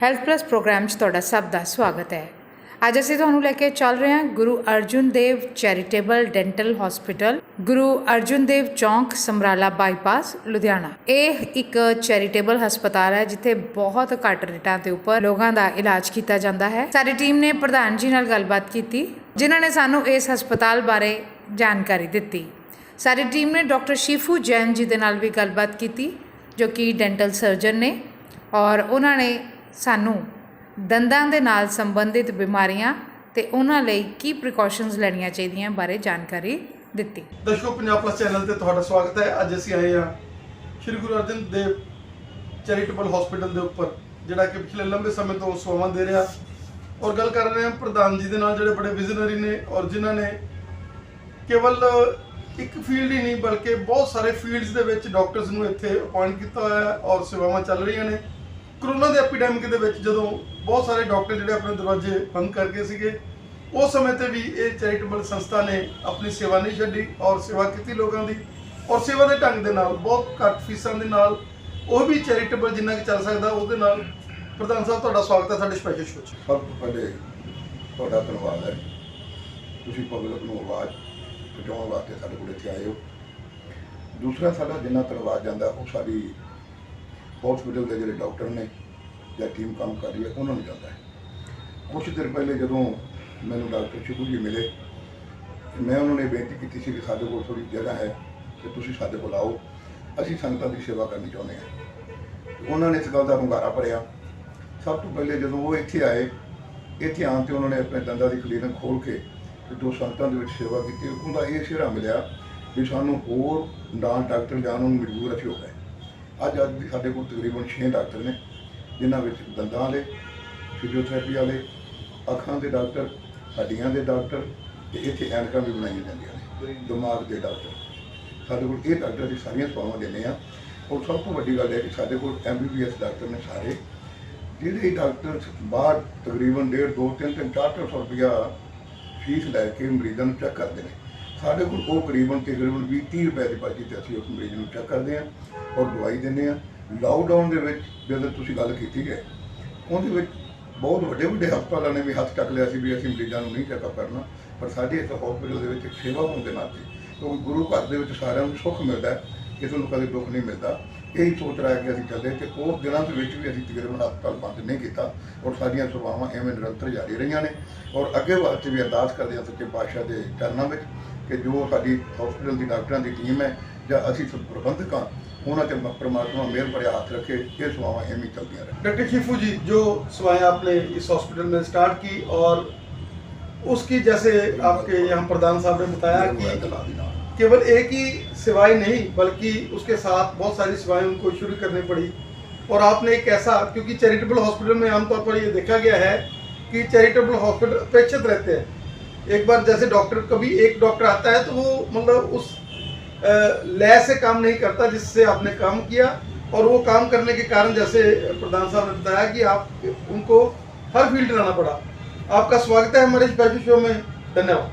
Health plus programme 'ਚ ਤੁਹਾਡਾ ਸਭ ਦਾ ਸਵਾਗਤ ਹੈ। ਅੱਜ ਅਸੀਂ ਤੁਹਾਨੂੰ ਲੈ ਕੇ ਚੱਲ ਰਹੇ ਹਾਂ ਗੁਰੂ ਅਰਜੁਨ ਦੇਵ ਚੈਰੀਟੇਬਲ ਡੈਂਟਲ ਹਸਪੀਟਲ, ਗੁਰੂ ਅਰਜੁਨ ਦੇਵ ਚੌਂਕ, ਸਮਰਾਲਾ ਬਾਈਪਾਸ, ਲੁਧਿਆਣਾ। ਇਹ ਇੱਕ ਚੈਰੀਟੇਬਲ ਹਸਪਤਾਲ ਹੈ ਜਿੱਥੇ ਬਹੁਤ ਘੱਟ ਰੇਟਾਂ ਦੇ ਉੱਪਰ ਲੋਕਾਂ ਦਾ ਇਲਾਜ ਕੀਤਾ ਜਾਂਦਾ ਹੈ। ਸਾਡੀ ਟੀਮ ਨੇ ਪ੍ਰਧਾਨ ਜੀ ਨਾਲ ਗੱਲਬਾਤ ਕੀਤੀ, ਜਿਨ੍ਹਾਂ ਨੇ ਸਾਨੂੰ ਇਸ ਹਸਪਤਾਲ ਬਾਰੇ ਜਾਣਕਾਰੀ ਦਿੱਤੀ। ਸਾਡੀ ਟੀਮ ਨੇ ਡਾਕਟਰ ਸ਼ੀਫੂ ਜੈਨ ਜੀ ਦੇ ਨਾਲ ਵੀ ਗੱਲਬਾਤ ਕੀਤੀ, ਜੋ ਕਿ ਡੈਂਟਲ ਸਰਜਨ ਨੇ, ਔਰ ਉਹਨਾਂ ਨੇ ਸਾਨੂੰ ਦੰਦਾਂ ਦੇ ਨਾਲ ਸੰਬੰਧਿਤ ਬਿਮਾਰੀਆਂ ਤੇ ਉਹਨਾਂ ਲਈ ਕੀ ਪ੍ਰੀਕਾਸ਼ਨਸ ਲੈਣੀਆਂ ਚਾਹੀਦੀਆਂ ਬਾਰੇ ਜਾਣਕਾਰੀ ਦਿੱਤੀ। ਦਰਸ਼ਕੋ, ਪੰਜਾਬ ਪਲੱਸ ਚੈਨਲ ਤੇ ਤੁਹਾਡਾ ਸਵਾਗਤ ਹੈ। ਅੱਜ ਅਸੀਂ ਆਏ ਹਾਂ ਸ਼੍ਰੀ ਗੁਰੂ ਅਰਜਨ ਦੇਵ ਚੈਰੀਟੇਬਲ ਹਸਪੀਟਲ ਦੇ ਉੱਪਰ, ਜਿਹੜਾ ਕਿ ਪਿਛਲੇ ਲੰਬੇ ਸਮੇਂ ਤੋਂ ਸੇਵਾਵਾਂ ਦੇ ਰਿਹਾ, ਔਰ ਗੱਲ ਕਰ ਰਹੇ ਹਾਂ ਪ੍ਰਧਾਨ ਜੀ ਦੇ ਨਾਲ, ਜਿਹੜੇ ਬੜੇ ਵਿਜ਼ਨਰੀ ਨੇ ਔਰ ਜਿਨ੍ਹਾਂ ਨੇ ਕੇਵਲ ਇੱਕ ਫੀਲਡ ਹੀ ਨਹੀਂ ਬਲਕਿ ਬਹੁਤ ਸਾਰੇ ਫੀਲਡਸ ਦੇ ਵਿੱਚ ਡਾਕਟਰਸ ਨੂੰ ਇੱਥੇ ਅਪਾਇੰਟ ਕੀਤਾ ਹੋਇਆ ਹੈ ਔਰ ਸੇਵਾਵਾਂ ਚੱਲ ਰਹੀਆਂ ਨੇ। ਕਰੋਨਾ ਦੇ ਐਪੀਡੈਮਿਕ ਦੇ ਵਿੱਚ ਜਦੋਂ ਬਹੁਤ ਸਾਰੇ ਡਾਕਟਰ ਜਿਹੜੇ ਆਪਣੇ ਦਰਵਾਜ਼ੇ ਬੰਦ ਕਰ ਗਏ ਸੀਗੇ, ਉਸ ਸਮੇਂ ਤੇ ਵੀ ਇਹ ਚੈਰੀਟੇਬਲ ਸੰਸਥਾ ਨੇ ਆਪਣੀ ਸੇਵਾ ਨਹੀਂ ਛੱਡੀ ਔਰ ਸੇਵਾ ਕੀਤੀ ਲੋਕਾਂ ਦੀ, ਔਰ ਸੇਵਾ ਦੇ ਢੰਗ ਦੇ ਨਾਲ, ਬਹੁਤ ਘੱਟ ਫੀਸਾਂ ਦੇ ਨਾਲ, ਉਹ ਵੀ ਚੈਰੀਟੇਬਲ ਜਿੰਨਾ ਕਿ ਚੱਲ ਸਕਦਾ ਉਹਦੇ ਨਾਲ। ਪ੍ਰਧਾਨ ਸਾਹਿਬ, ਤੁਹਾਡਾ ਸਵਾਗਤ ਹੈ ਸਾਡੇ ਸਪੈਸ਼ਲ ਸ਼ੋਅ 'ਚ। ਸਭ ਤੋਂ ਪਹਿਲੇ ਤੁਹਾਡਾ ਧੰਨਵਾਦ ਹੈ, ਤੁਸੀਂ ਪਬਲਿਕ ਨੂੰ ਆਵਾਜ਼ ਪਹੁੰਚਾਉਣ ਵਾਸਤੇ ਸਾਡੇ ਕੋਲ ਇੱਥੇ ਆਏ ਹੋ। ਦੂਸਰਾ ਸਾਡਾ ਜਿੰਨਾ ਧੰਨਵਾਦ ਜਾਂਦਾ ਉਹ ਸਾਡੀ ਹਸਪੀਟਲ ਦੇ ਜਿਹੜੇ ਡਾਕਟਰ ਨੇ ਜਾਂ ਟੀਮ ਕੰਮ ਕਰ ਰਹੀ ਹੈ ਉਹਨਾਂ ਨੂੰ ਜਾਂਦਾ ਹੈ। ਕੁਛ ਦਿਨ ਪਹਿਲੇ ਜਦੋਂ ਮੈਨੂੰ ਡਾਕਟਰ ਸ਼ਿਵੂ ਜੀ ਮਿਲੇ, ਮੈਂ ਉਹਨਾਂ ਨੇ ਬੇਨਤੀ ਕੀਤੀ ਸੀ ਕਿ ਸਾਡੇ ਕੋਲ ਥੋੜ੍ਹੀ ਜਗ੍ਹਾ ਹੈ ਕਿ ਤੁਸੀਂ ਸਾਡੇ ਕੋਲ ਆਓ, ਅਸੀਂ ਸੰਗਤਾਂ ਦੀ ਸੇਵਾ ਕਰਨੀ ਚਾਹੁੰਦੇ ਹਾਂ। ਉਹਨਾਂ ਨੇ ਇਸ ਗੱਲ ਦਾ ਹੁੰਗਾਰਾ ਭਰਿਆ। ਸਭ ਤੋਂ ਪਹਿਲੇ ਜਦੋਂ ਉਹ ਇੱਥੇ ਆਏ, ਇੱਥੇ ਆਉਣ 'ਤੇ ਉਹਨਾਂ ਨੇ ਆਪਣੇ ਦੰਦਾਂ ਦੀ ਕਲੀਨਿਕ ਖੋਲ੍ਹ ਕੇ ਜੋ ਸੰਗਤਾਂ ਦੇ ਵਿੱਚ ਸੇਵਾ ਕੀਤੀ, ਉਹਦਾ ਇਹ ਸਿਹਰਾ ਮਿਲਿਆ ਵੀ ਸਾਨੂੰ ਹੋਰ ਨਾਲ ਡਾਕਟਰ ਜਾਣ ਨੂੰ ਮਜਬੂਰ ਅਸੀਂ ਹੋ ਗਏ। ਅੱਜ ਸਾਡੇ ਕੋਲ ਤਕਰੀਬਨ 6 ਡਾਕਟਰ ਨੇ, ਜਿਨ੍ਹਾਂ ਵਿੱਚ ਦੰਦਾਂ ਵਾਲੇ, ਫਿਜ਼ੀਓਥੈਰੇਪੀ ਵਾਲੇ, ਅੱਖਾਂ ਦੇ ਡਾਕਟਰ, ਹੱਡੀਆਂ ਦੇ ਡਾਕਟਰ, ਤੇ ਇੱਥੇ ਐਨਕਾਂ ਵੀ ਬਣਾਈਆਂ ਜਾਂਦੀਆਂ ਨੇ, ਦਿਮਾਗ ਦੇ ਡਾਕਟਰ। ਸਾਡੇ ਕੋਲ ਇਹ ਡਾਕਟਰ ਦੀ ਸਾਰੀਆਂ ਸੇਵਾਵਾਂ ਦਿੰਦੇ ਹਾਂ। ਔਰ ਸਭ ਤੋਂ ਵੱਡੀ ਗੱਲ ਹੈ ਕਿ ਸਾਡੇ ਕੋਲ MBBS ਡਾਕਟਰ ਨੇ ਸਾਰੇ, ਜਿਹੜੇ ਡਾਕਟਰ ਬਾਹਰ ਤਕਰੀਬਨ 1.5, 2, 3, 400 ਰੁਪਇਆ ਫੀਸ ਲੈ ਕੇ ਮਰੀਜ਼ਾਂ ਨੂੰ ਚੈੱਕ ਕਰਦੇ ਨੇ। ਸਾਡੇ ਕੋਲ ਉਹ ਤਕਰੀਬਨ 20-30 ਰੁਪਏ ਦੀ ਪਰਚੀ 'ਤੇ ਅਸੀਂ ਉਸ ਮਰੀਜ਼ ਨੂੰ ਚੈੱਕ ਕਰਦੇ ਹਾਂ ਔਰ ਦਵਾਈ ਦਿੰਦੇ ਹਾਂ। ਲਾਕਡਾਊਨ ਦੇ ਵਿੱਚ ਜਦੋਂ ਤੁਸੀਂ ਗੱਲ ਕੀਤੀ ਹੈ, ਉਹਦੇ ਵਿੱਚ ਬਹੁਤ ਵੱਡੇ ਹਸਪਤਾਲਾਂ ਨੇ ਵੀ ਹੱਥ ਚੱਕ ਲਿਆ ਸੀ ਵੀ ਅਸੀਂ ਮਰੀਜ਼ਾਂ ਨੂੰ ਨਹੀਂ ਚੈੱਕਅਪ ਕਰਨਾ, ਪਰ ਸਾਡੇ ਇਸ ਹਸਪੀਟਲ ਦੇ ਵਿੱਚ ਇੱਕ ਸੇਵਾ ਹੋਣ ਦੇ ਨਾਤੇ, ਕਿਉਂਕਿ ਗੁਰੂ ਘਰ ਦੇ ਵਿੱਚ ਸਾਰਿਆਂ ਨੂੰ ਸੁੱਖ ਮਿਲਦਾ ਹੈ, ਕਿਸੇ ਨੂੰ ਕਦੇ ਦੁੱਖ ਨਹੀਂ ਮਿਲਦਾ, ਇਹੀ ਸੋਚ ਰਿਹਾ ਕਿ ਅਸੀਂ ਚੱਲੇ। ਅਤੇ ਉਸ ਦਿਨਾਂ ਦੇ ਵਿੱਚ ਵੀ ਅਸੀਂ ਤਕਰੀਬਨ ਹਸਪਤਾਲ ਬੰਦ ਨਹੀਂ ਕੀਤਾ ਔਰ ਸਾਡੀਆਂ ਸੇਵਾਵਾਂ ਐਵੇਂ ਨਿਰੰਤਰ ਜਾਰੀ ਰਹੀਆਂ ਨੇ। ਔਰ ਅੱਗੇ ਵਾਸਤੇ ਵੀ ਅਰਦਾਸ ਕਰਦੇ ਹਾਂ ਸੱਚੇ ਪਾਤਸ਼ਾਹ ਦੇ ਚਰਨਾਂ ਵਿੱਚ ਕਿ ਜੋ ਸਾਡੀ ਹਸਪੀਟਲ ਦੀ ਡਾਕਟਰਾਂ ਦੀ ਟੀਮ ਹੈ ਜਾਂ ਅਸੀਂ ਪ੍ਰਬੰਧਕ ਹਾਂ, होना के परमात्मा मेहर भरे हाथ रखे, ये सेवाएं एम ही चलती रहे। डॉक्टर शिफू जी, जो सेवाएं आपने इस हॉस्पिटल में स्टार्ट की और उसकी जैसे आपके यहाँ प्रधान साहब ने बताया कि केवल एक ही सेवाएं नहीं बल्कि उसके साथ बहुत सारी सेवाएं उनको शुरू करनी पड़ी, और आपने एक ऐसा, क्योंकि चैरिटेबल हॉस्पिटल में आमतौर पर ये देखा गया है कि चैरिटेबल हॉस्पिटल अपेक्षित रहते हैं। एक बार जैसे डॉक्टर, कभी एक डॉक्टर आता है तो वो मतलब उस लय से काम नहीं करता जिससे आपने काम किया, और वो काम करने के कारण जैसे प्रधान साहब ने बताया कि आप उनको हर फील्ड लाना पड़ा। आपका स्वागत है हमारे स्पेशल शो में। धन्यवाद।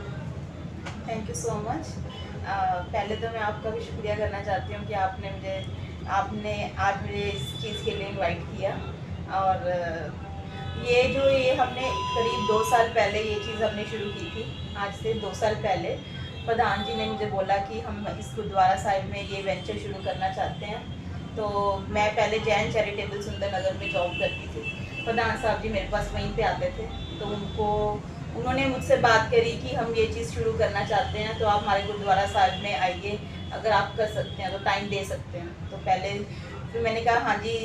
Thank you so much. पहले तो मैं आपका भी शुक्रिया करना चाहती हूँ कि आपने आज मुझे इस चीज़ के लिए इनवाइट किया। और ये हमने करीब 2 साल पहले ये चीज़ हमने शुरू की थी। आज से 2 साल पहले प्रधान जी ने मुझे बोला कि हम इस गुरुद्वारा साहिब में ये वेंचर शुरू करना चाहते हैं। तो मैं पहले जैन चैरिटेबल सुंदर नगर में जॉब करती थी। प्रधान साहब जी मेरे पास वहीं पे आते थे, तो उन्होंने मुझसे बात करी कि हम ये चीज़ शुरू करना चाहते हैं, तो आप हमारे गुरुद्वारा साहिब में आइए, अगर आप कर सकते हैं तो टाइम दे सकते हैं। तो पहले फिर मैंने कहा हाँ जी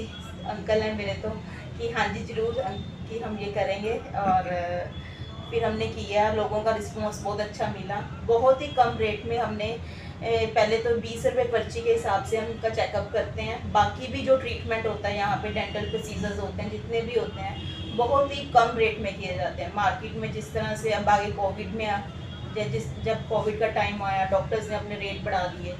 अंकल हैं मेरे, तो कि हाँ जी ज़रूर कि हम ये करेंगे। और फिर हमने किया, लोगों का रिस्पॉन्स बहुत अच्छा मिला। बहुत ही कम रेट में हमने पहले तो 20 रुपये पर्ची के हिसाब से हम उनका चेकअप करते हैं। बाकी भी जो ट्रीटमेंट होता है यहाँ पे, डेंटल प्रोसीजर्स होते हैं जितने भी होते हैं, बहुत ही कम रेट में किए जाते हैं। मार्केट में जिस तरह से अब आगे कोविड में जब कोविड का टाइम आया, डॉक्टर्स ने अपने रेट बढ़ा दिए।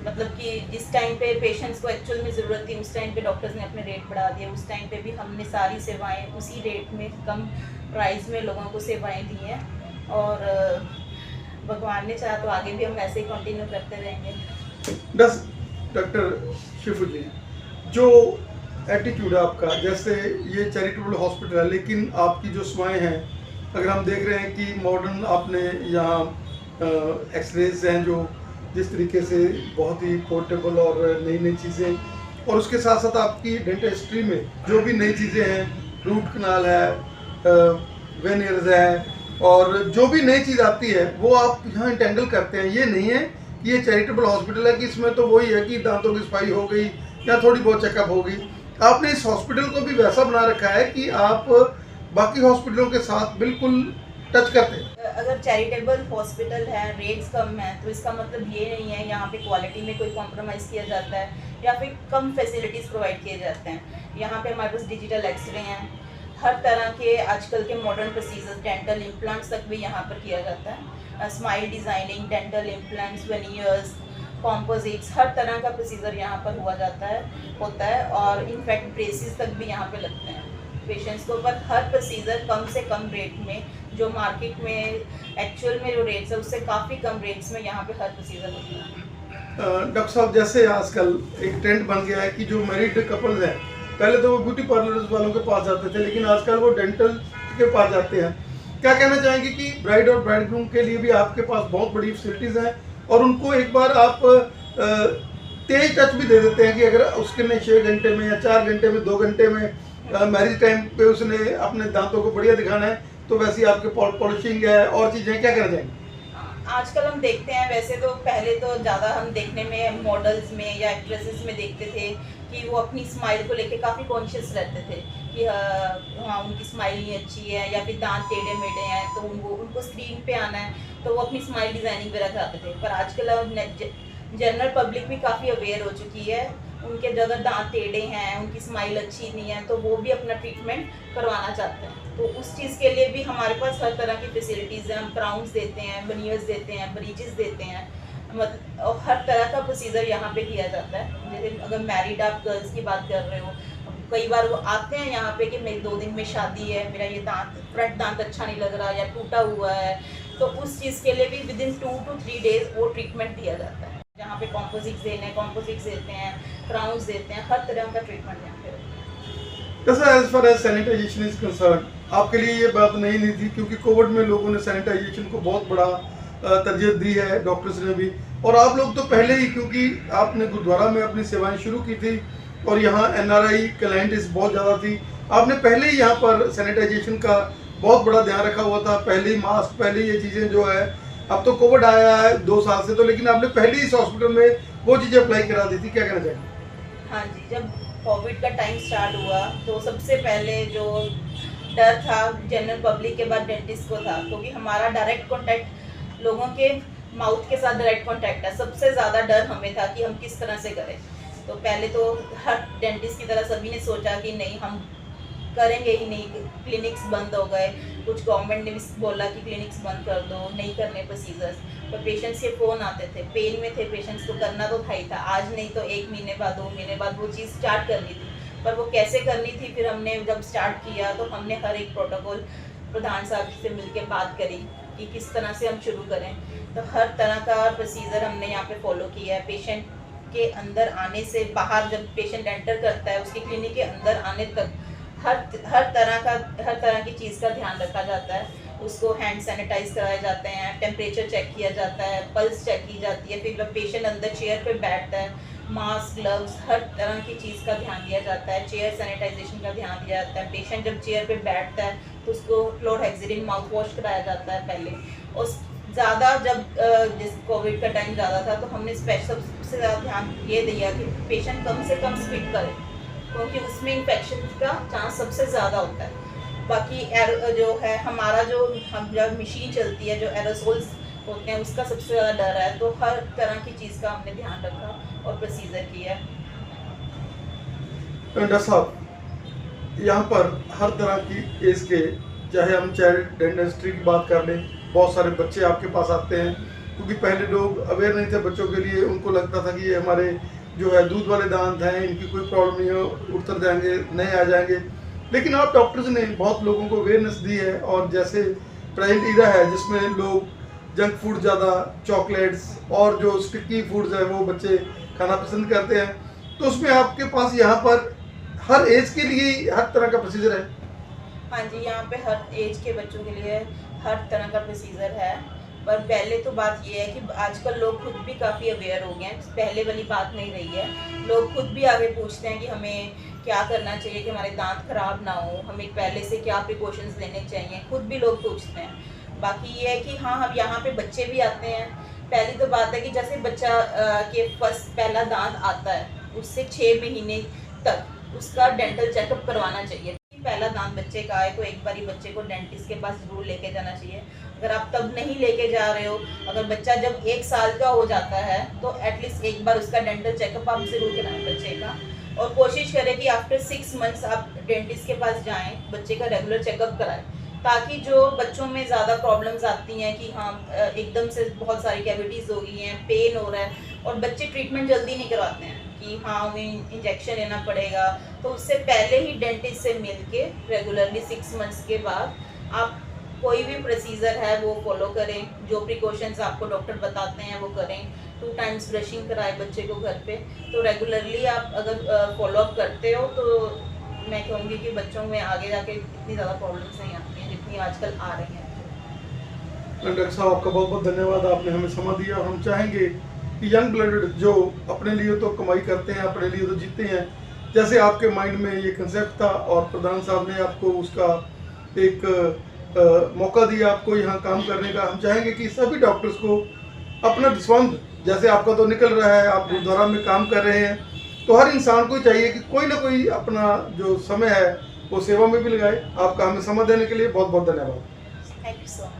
मतलब कि जिस टाइम पे पेशेंट्स को एक्चुअल में ज़रूरत थी उस टाइम पे डॉक्टर्स ने अपने रेट बढ़ा दिए। उस टाइम पे भी हमने सारी सेवाएं उसी रेट में, कम प्राइस में लोगों को सेवाएं दी हैं। और भगवान ने चाहा तो आगे भी हम ऐसे ही कंटिन्यू करते रहेंगे। डॉक्टर शिफू जी, जो एटीट्यूड है आपका, जैसे ये चैरिटेबल हॉस्पिटल है लेकिन आपकी जो सेवाएं हैं, अगर हम देख रहे हैं कि मॉडर्न आपने यहाँ एक्सरेज हैं जो जिस तरीके से बहुत ही पोर्टेबल और नई नई चीज़ें, और उसके साथ साथ आपकी डेंटिस्ट्री में जो भी नई चीज़ें हैं, रूट कनाल है, वेनियर्स है, और जो भी नई चीज़ आती है वो आप यहाँ इंटेंगल करते हैं। ये नहीं है कि ये चैरिटेबल हॉस्पिटल है कि इसमें तो वही है कि दांतों की सफाई हो गई या थोड़ी बहुत चेकअप हो गई। आपने इस हॉस्पिटल को भी वैसा बना रखा है कि आप बाकी हॉस्पिटलों के साथ बिल्कुल टच करते हैं। अगर चैरिटेबल हॉस्पिटल है, रेट्स कम है, तो इसका मतलब ये नहीं है यहाँ पे क्वालिटी में कोई कॉम्प्रोमाइज़ किया जाता है या फिर कम फैसिलिटीज़ प्रोवाइड किए जाते हैं। यहाँ पे हमारे पास डिजिटल एक्सरे हैं, हर तरह के आजकल के मॉडर्न प्रोसीजर्स, डेंटल इम्प्लांट्स तक भी यहाँ पर किया जाता है। Smile designing, dental implants, veneers, composites, हर तरह का प्रोसीजर यहाँ पर होता है और इनफैक्ट ब्रेसेस तक भी यहाँ पे लगते हैं पेशेंट्स को। पर हर प्रोसीजर कम से कम रेट में, जो मार्केट में एक्चुअल में जो रेट्स है उससे काफ़ी कम रेट्स में यहाँ पे हर प्रोसीजर होता है। डॉक्टर साहब, जैसे आजकल एक ट्रेंड बन गया है कि जो मैरिड कपल्स हैं, पहले तो वो ब्यूटी पार्लर्स वालों के पास जाते थे लेकिन आजकल वो डेंटल के पास जाते हैं। क्या कहना चाहेंगे कि ब्राइड और ब्राइडग्रूम के लिए भी आपके पास बहुत बड़ी फैसिलिटीज़ हैं और उनको एक बार आप तेज टच भी दे देते हैं कि अगर उसके ने 6 घंटे में या 4 घंटे में 2 घंटे में मैरिज टाइम पे उसने अपने दांतों को बढ़िया दिखाना है तो वैसे आपके पॉलिशिंग है और चीज़ें, क्या कहना चाहेंगे? आजकल हम देखते हैं, वैसे तो पहले तो ज़्यादा हम देखने में मॉडल्स में या एक्ट्रेसेस में देखते थे कि वो अपनी स्माइल को लेके काफ़ी कॉन्शियस रहते थे कि हाँ उनकी स्माइल नहीं अच्छी है या फिर दांत टेढ़े मेढ़े हैं तो उनको स्क्रीन पे आना है तो वो अपनी स्माइल डिज़ाइनिंग वगैरह कराते थे। पर आजकल जनरल पब्लिक भी काफ़ी अवेयर हो चुकी है, उनके अगर दांत टेढ़े हैं, उनकी स्माइल अच्छी नहीं है तो वो भी अपना ट्रीटमेंट करवाना चाहते हैं। तो उस चीज़ के लिए भी हमारे पास हर तरह की फैसिलिटीज़ हैं। हम क्राउन्स देते हैं, वेनियर्स देते हैं, ब्रीचेस देते हैं, मतलब और हर तरह का प्रोसीजर यहाँ पे किया जाता है। जैसे अगर मैरिड आप गर्ल्स की बात कर रहे हो, कई बार वो आते हैं यहाँ पे कि मेरी 2 दिन में शादी है, मेरा ये फ्रंट दांत अच्छा नहीं लग रहा या टूटा हुआ है, तो उस चीज़ के लिए भी विदिन 2 to 3 डेज वो ट्रीटमेंट दिया जाता है। जहाँ पे कॉम्पोजिट्स देते हैं, क्राउन्स देते हैं, हर तरह का ट्रीटमेंट यहाँ पे। जैसा as far as sanitization is concern, आपके लिए ये बात नहीं थी क्योंकि कोविड में लोगों ने सैनिटाइजेशन को बहुत बड़ा तरजीह दी है, डॉक्टर्स ने भी, और आप लोग तो पहले ही, क्योंकि आपने गुरुद्वारा में अपनी सेवाएं शुरू की थी और यहाँ NRI क्लाइंट्स बहुत ज़्यादा थी, आपने पहले ही यहाँ पर सैनिटाइजेशन का बहुत बड़ा ध्यान रखा हुआ था। पहले ही मास्क, पहले ये चीज़ें जो है, अब तो कोविड आया है 2 साल से तो, लेकिन आपने पहले ही इस हॉस्पिटल में वो चीज़ें अप्लाई करा दी थी, क्या कहना चाहिए? हाँ जी, जब कोविड का टाइम स्टार्ट हुआ तो सबसे पहले जो डर था जनरल पब्लिक के बाद डेंटिस्ट को था, क्योंकि हमारा डायरेक्ट कांटेक्ट लोगों के माउथ के साथ डायरेक्ट कांटेक्ट है। सबसे ज़्यादा डर हमें था कि हम किस तरह से करें। तो पहले तो हर डेंटिस्ट की तरह सभी ने सोचा कि नहीं हम करेंगे ही नहीं, क्लिनिक्स बंद हो गए, कुछ गवर्नमेंट ने भी बोला कि क्लिनिक्स बंद कर दो, नहीं करने प्रोसीजर्स। पर पेशेंट्स के फ़ोन आते थे, पेन में थे पेशेंट्स, तो करना तो था ही था, आज नहीं तो 1 महीने बाद 2 महीने बाद वो चीज़ स्टार्ट करनी थी। पर वो कैसे करनी थी, फिर हमने जब स्टार्ट किया तो हमने हर एक प्रोटोकॉल प्रधान साहब से मिलकर बात करी कि किस तरह से हम शुरू करें। तो हर तरह का प्रोसीजर हमने यहाँ पे फॉलो किया है। पेशेंट के अंदर आने से बाहर, जब पेशेंट एंटर करता है उसके क्लिनिक के अंदर आने तक हर तरह की चीज़ का ध्यान रखा जाता है। उसको हैंड सैनिटाइज कराए जाते हैं, टेम्परेचर चेक किया जाता है, पल्स चेक की जाती है। फिर जब पेशेंट अंदर चेयर पे बैठता है, मास्क, ग्लव्स, हर तरह की चीज़ का ध्यान दिया जाता है। चेयर सैनिटाइजेशन का ध्यान दिया जाता है। पेशेंट जब चेयर पे बैठता है तो उसको क्लोरहेक्सिडिन माउथ वॉश कराया जाता है पहले। और ज़्यादा जब जिस कोविड का टाइम ज़्यादा था तो हमने स्पेशल सबसे ज़्यादा ध्यान ये दिया कि पेशेंट कम से कम स्पिट करे, क्योंकि उसमें इन्फेक्शन का चांस सबसे ज़्यादा होता है। बाकी जो है हमारा जो जब मशीन चलती है, जो एरोसोल्स होते हैं, उसका सबसे ज़्यादा डर है। तो हर तरह की चीज़ का हमने ध्यान रखा और प्रोसीजर किया। डॉक्टर साहब, यहाँ पर हर तरह की एज के, चाहे हम चाइल्ड डेंटिस्ट्री की बात कर लें, बहुत सारे बच्चे आपके पास आते हैं, क्योंकि पहले लोग अवेयर नहीं थे बच्चों के लिए, उनको लगता था कि ये हमारे जो है दूध वाले दांत हैं, इनकी कोई प्रॉब्लम नहीं हो, उतर जाएंगे, नए आ जाएंगे। लेकिन आप डॉक्टर्स ने बहुत लोगों को अवेयरनेस दी है, और जैसे प्रेजेंट ईरा है जिसमें लोग जंक फूड ज़्यादा, चॉकलेट्स और जो स्टिकी फूड्स हैं वो बच्चे खाना पसंद करते हैं, तो उसमें आपके पास यहाँ पर हर एज के लिए हर तरह का प्रोसीजर है? हाँ जी, यहाँ पे हर एज के बच्चों के लिए हर तरह का प्रोसीजर है। पर पहले तो बात ये है कि आजकल लोग खुद भी काफ़ी अवेयर हो गए हैं, पहले वाली बात नहीं रही है। लोग खुद भी आगे पूछते हैं कि हमें क्या करना चाहिए कि हमारे दांत खराब ना हो, हमें पहले से क्या प्रिकॉशंस लेने चाहिए, खुद भी लोग पूछते हैं। बाकी ये है कि हाँ, हम यहाँ पे बच्चे भी आते हैं। पहली तो बात है कि जैसे बच्चा के फर्स्ट पहला दांत आता है, उससे 6 महीने तक उसका डेंटल चेकअप करवाना चाहिए। पहला दांत बच्चे का है तो एक बारी बच्चे को डेंटिस्ट के पास जरूर लेके जाना चाहिए। अगर आप तब नहीं लेके जा रहे हो, अगर बच्चा जब 1 साल का हो जाता है तो एटलीस्ट एक बार उसका डेंटल चेकअप आप जरूर कराएं बच्चे का। और कोशिश करें कि आफ्टर 6 मंथ्स आप डेंटिस्ट के पास जाएं, बच्चे का रेगुलर चेकअप कराएं, ताकि जो बच्चों में ज़्यादा प्रॉब्लम्स आती हैं कि हाँ एकदम से बहुत सारी कैविटीज़ हो गई हैं, पेन हो रहा है, और बच्चे ट्रीटमेंट जल्दी नहीं करवाते हैं कि हाँ उन्हें इंजेक्शन लेना पड़ेगा। तो उससे पहले ही डेंटिस्ट से मिल के रेगुलरली 6 मंथ्स के बाद आप कोई भी प्रोसीजर है वो फॉलो करें, जो प्रिकॉशंस आपको डॉक्टर बताते हैं वो करें। 2 टाइम्स ब्रशिंग कराएं बच्चे को घर पे। तो रेगुलरली आप अगर फॉलोअप करते हो तो मैं कहूँगी कि बच्चों में आगे जाके इतनी ज़्यादा प्रॉब्लम्स नहीं आती हैं जितनी आजकल आ रही हैं। डॉक्टर साहब आपका बहुत बहुत धन्यवाद, आपने हमें समय दिया। और हम चाहेंगे कि यंग ब्लड जो अपने लिए तो कमाई करते हैं, अपने लिए तो जीते हैं, जैसे आपके माइंड में ये कंसेप्ट था और प्रधान साहब ने आपको उसका एक मौका दिया आपको यहाँ काम करने का। हम चाहेंगे कि सभी डॉक्टर्स को अपना डिस्काउंट, जैसे आपका तो निकल रहा है, आप गुरुद्वारा में काम कर रहे हैं, तो हर इंसान को चाहिए कि कोई ना कोई अपना जो समय है वो सेवा में भी लगाए। आपका हमें समय देने के लिए बहुत बहुत धन्यवाद। Thank you so much.